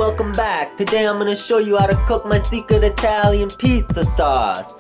welcome back. Today I'm gonna show you how to cook my secret Italian pizza sauce,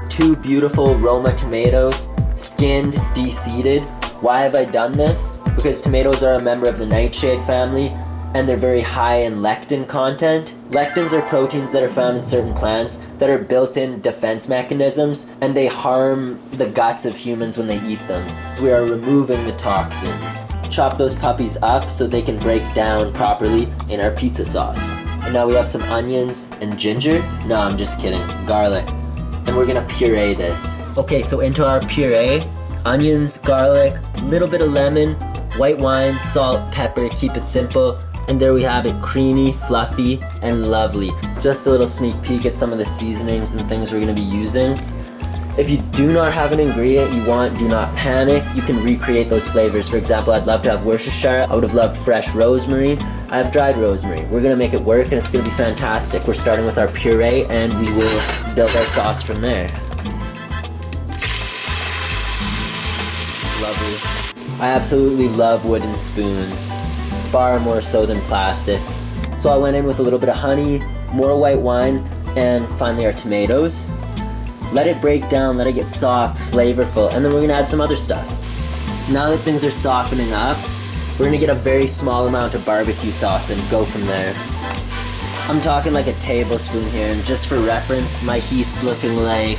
Two beautiful Roma tomatoes, skinned, de-seeded. Why have I done this? Because tomatoes are a member of the nightshade family and they're very high in lectin content. Lectins are proteins that are found in certain plants that are built-in defense mechanisms, and they harm the guts of humans when they eat them. We are removing the toxins. Chop those puppies up so they can break down properly in our pizza sauce. And now we have some onions and ginger. No, I'm just kidding. Garlic. And we're gonna puree this. Okay, so into our puree, onions, garlic, little bit of lemon, white wine, salt, pepper, keep it simple. And there we have it, creamy, fluffy, and lovely. Just a little sneak peek at some of the seasonings and things we're gonna be using. If you do not have an ingredient you want, do not panic. You can recreate those flavors. For example, I'd love to have Worcestershire. I would have loved fresh rosemary. I have dried rosemary. We're gonna make it work and it's gonna be fantastic. We're starting with our puree and we will build our sauce from there. Lovely. I absolutely love wooden spoons. Far more so than plastic. So I went in with a little bit of honey, more white wine, and finally our tomatoes. Let it break down, let it get soft, flavorful, and then we're gonna add some other stuff. Now that things are softening up, we're gonna get a very small amount of barbecue sauce and go from there. I'm talking like a tablespoon here, and just for reference, my heat's looking like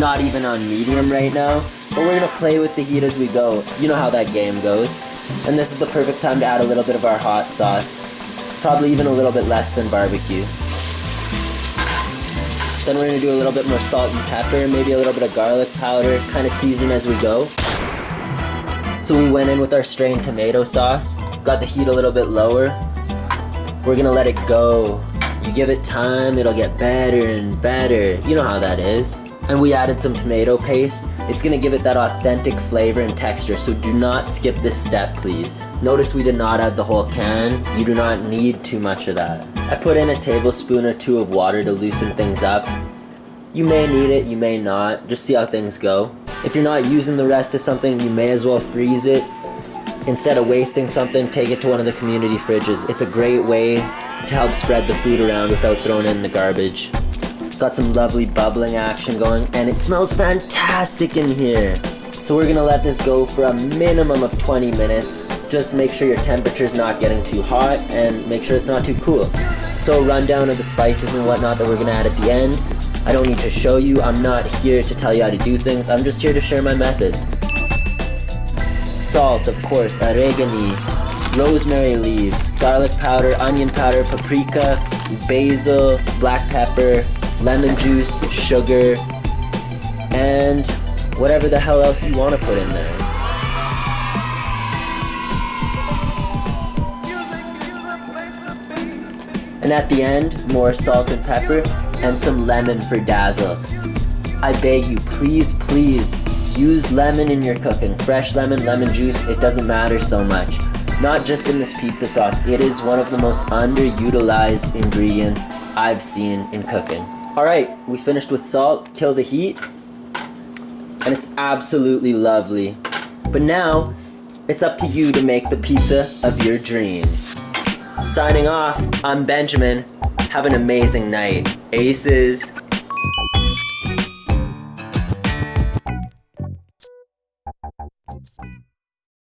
not even on medium right now, but we're gonna play with the heat as we go. You know how that game goes. And this is the perfect time to add a little bit of our hot sauce. Probably even a little bit less than barbecue. Then we're gonna do a little bit more salt and pepper, maybe a little bit of garlic powder, kind of season as we go. So we went in with our strained tomato sauce, got the heat a little bit lower. We're gonna let it go. You give it time, it'll get better and better. You know how that is. And we added some tomato paste. It's gonna give it that authentic flavor and texture, so do not skip this step, please. Notice we did not add the whole can. You do not need too much of that. I put in a tablespoon or two of water to loosen things up. You may need it, you may not. Just see how things go. If you're not using the rest of something, you may as well freeze it. Instead of wasting something, take it to one of the community fridges. It's a great way to help spread the food around without throwing it in the garbage. Got some lovely bubbling action going, and it smells fantastic in here. So we're gonna let this go for a minimum of 20 minutes. Just make sure your temperature's not getting too hot and make sure it's not too cool. So a rundown of the spices and whatnot that we're gonna add at the end. I don't need to show you, I'm not here to tell you how to do things, I'm just here to share my methods. Salt, of course, oregano, rosemary leaves, garlic powder, onion powder, paprika, basil, black pepper, lemon juice, sugar, and whatever the hell else you want to put in there. And at the end, more salt and pepper and some lemon for dazzle. I beg you, please, please use lemon in your cooking. Fresh lemon, lemon juice, it doesn't matter so much. Not just in this pizza sauce, it is one of the most underutilized ingredients I've seen in cooking. Alright, we finished with salt, kill the heat, and it's absolutely lovely. But now, it's up to you to make the pizza of your dreams. Signing off, I'm Benjamin. Have an amazing night. Aces.